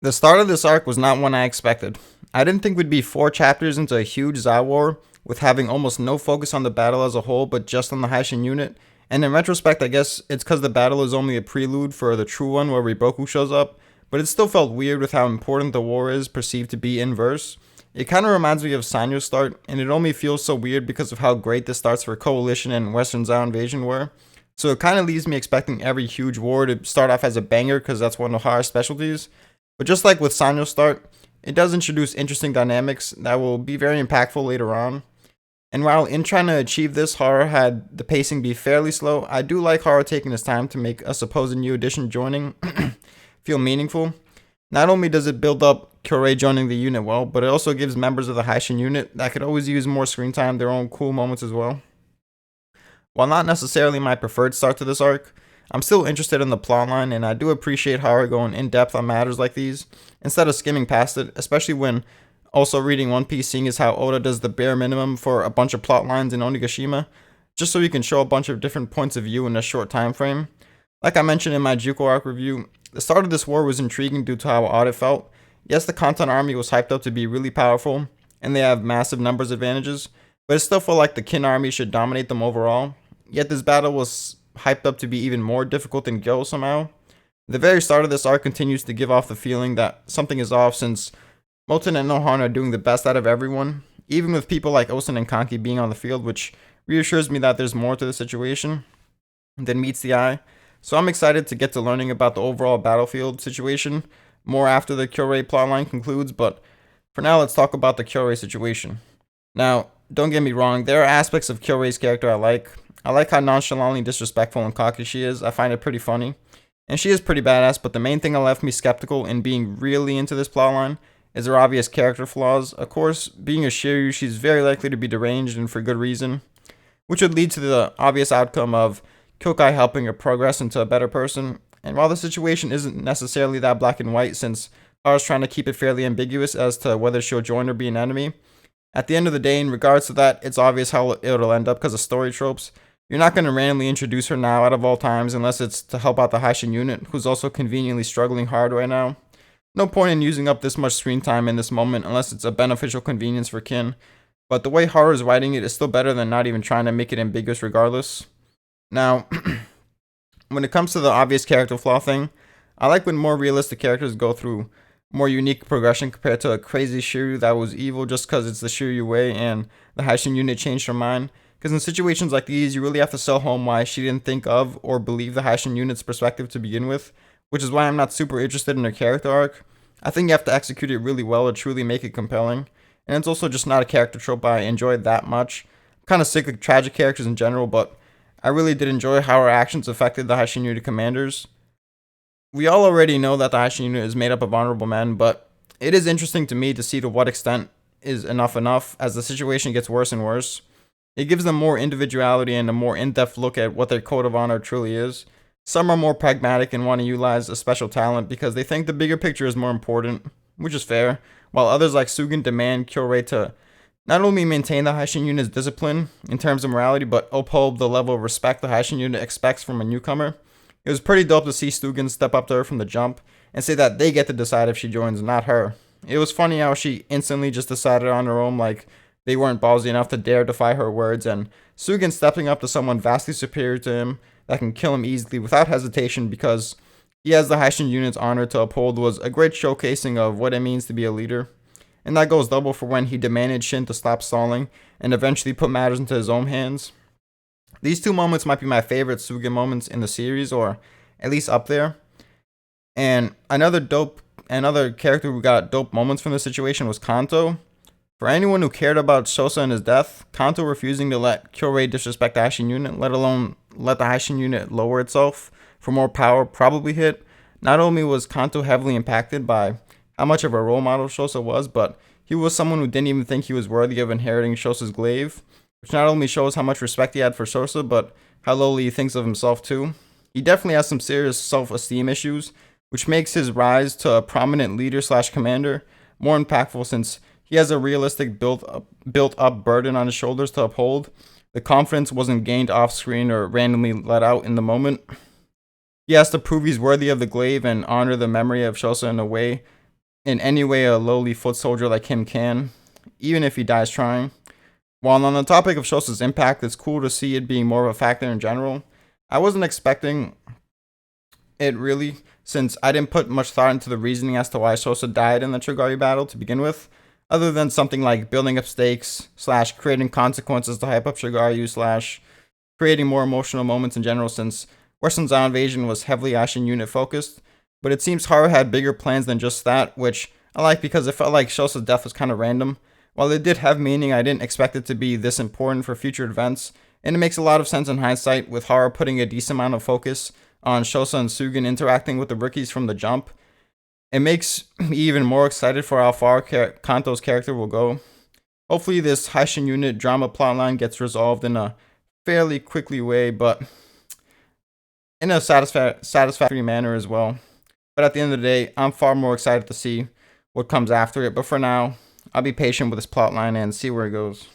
The start of this arc was not one I expected. I didn't think we'd be 4 chapters into a huge Zai war, with having almost no focus on the battle as a whole but just on the Haishin unit, and in retrospect I guess it's because the battle is only a prelude for the true one where Riboku shows up, but it still felt weird with how important the war is perceived to be in verse. It kinda reminds me of Sanyo's start, and it only feels so weird because of how great the starts for Coalition and Western Zao Invasion were. So it kinda leaves me expecting every huge war to start off as a banger because that's one of Hara's specialties. But just like with Sanyo's start, it does introduce interesting dynamics that will be very impactful later on. And while in trying to achieve this, Hara had the pacing be fairly slow, I do like Hara taking his time to make a supposed new addition joining feel meaningful. Not only does it build up Kyorei joining the unit well, but it also gives members of the Haishin unit that could always use more screen time their own cool moments as well. While not necessarily my preferred start to this arc, I'm still interested in the plotline, and I do appreciate Hara going in depth on matters like these instead of skimming past it, especially when also reading One Piece, seeing as how Oda does the bare minimum for a bunch of plot lines in Onigashima, just so you can show a bunch of different points of view in a short time frame. Like I mentioned in my Juko arc review, the start of this war was intriguing due to how odd it felt. Yes, the Content Army was hyped up to be really powerful, and they have massive numbers advantages, but it still felt like the Kin Army should dominate them overall. Yet this battle was hyped up to be even more difficult than Gyo somehow. The very start of this arc continues to give off the feeling that something is off since Moten and Nohan are doing the best out of everyone, even with people like Osen and Kanki being on the field, which reassures me that there's more to the situation than meets the eye. So I'm excited to get to learning about the overall battlefield situation more after the Kyorei plotline concludes, but for now let's talk about the Kyorei situation. Now, don't get me wrong, there are aspects of Kyorei's character I like. I like how nonchalantly disrespectful and cocky she is. I find it pretty funny. And she is pretty badass, but the main thing that left me skeptical in being really into this plotline is her obvious character flaws. Of course, being a Shiryu, she's very likely to be deranged and for good reason, which would lead to the obvious outcome of Kyokai helping her progress into a better person. And while the situation isn't necessarily that black and white, since Hara's trying to keep it fairly ambiguous as to whether she'll join or be an enemy, at the end of the day, in regards to that, it's obvious how it'll end up because of story tropes. You're not going to randomly introduce her now out of all times unless it's to help out the Haishin unit, who's also conveniently struggling hard right now. No point in using up this much screen time in this moment unless it's a beneficial convenience for Kin, but the way Haru is writing it is still better than not even trying to make it ambiguous regardless. Now, when it comes to the obvious character flaw thing, I like when more realistic characters go through more unique progression compared to a crazy Shiryu that was evil just because it's the Shiryu way and the Haishin unit changed her mind. Because in situations like these, you really have to sell home why she didn't think of or believe the Haishin unit's perspective to begin with, which is why I'm not super interested in her character arc. I think you have to execute it really well to truly make it compelling, and it's also just not a character trope I enjoyed that much. I'm kind of sick of tragic characters in general, but I really did enjoy how her actions affected the Haishin unit commanders. We all already know that the Haishin unit is made up of honorable men, but it is interesting to me to see to what extent is enough as the situation gets worse and worse. It gives them more individuality and a more in-depth look at what their code of honor truly is. Some are more pragmatic and want to utilize a special talent because they think the bigger picture is more important, which is fair, while others like Sugen demand Kyorei to not only maintain the Haishin unit's discipline in terms of morality, but uphold the level of respect the Haishin unit expects from a newcomer. It was pretty dope to see Sugen step up to her from the jump and say that they get to decide if she joins, not her. It was funny how she instantly just decided on her own, like they weren't ballsy enough to dare defy her words, and Sugen stepping up to someone vastly superior to him that can kill him easily without hesitation because he has the Haishin unit's honor to uphold was a great showcasing of what it means to be a leader. And that goes double for when he demanded Shin to stop stalling and eventually put matters into his own hands. These two moments might be my favorite Sugen moments in the series, or at least up there. And another character who got dope moments from this situation was Kanto. For anyone who cared about Shosa and his death, Kanto refusing to let Kyorei disrespect the Haishin unit, let alone let the Haishin unit lower itself for more power, probably hit. Not only was Kanto heavily impacted by how much of a role model Shosa was, but he was someone who didn't even think he was worthy of inheriting Shosa's glaive, which not only shows how much respect he had for Shosa, but how lowly he thinks of himself too. He definitely has some serious self-esteem issues, which makes his rise to a prominent leader/commander more impactful since he has a realistic built-up burden on his shoulders to uphold. The confidence wasn't gained off-screen or randomly let out in the moment. He has to prove he's worthy of the glaive and honor the memory of Shosa in a way in any way a lowly foot soldier like him can, even if he dies trying. While on the topic of Shosa's impact, it's cool to see it being more of a factor in general. I wasn't expecting it really, since I didn't put much thought into the reasoning as to why Shosa died in the Chugari battle to begin with, other than something like building up stakes, / creating consequences to hype up Shigaryu, / creating more emotional moments in general, since Western Zone Invasion was heavily Ashen unit focused. But it seems Haru had bigger plans than just that, which I like because it felt like Shosa's death was kind of random. While it did have meaning, I didn't expect it to be this important for future events, and it makes a lot of sense in hindsight, with Haru putting a decent amount of focus on Shosa and Sugen interacting with the rookies from the jump. It makes me even more excited for how far Kanto's character will go. Hopefully this Haishin unit drama plotline gets resolved in a fairly quickly way, but in a satisfactory manner as well. But at the end of the day, I'm far more excited to see what comes after it. But for now, I'll be patient with this plotline and see where it goes.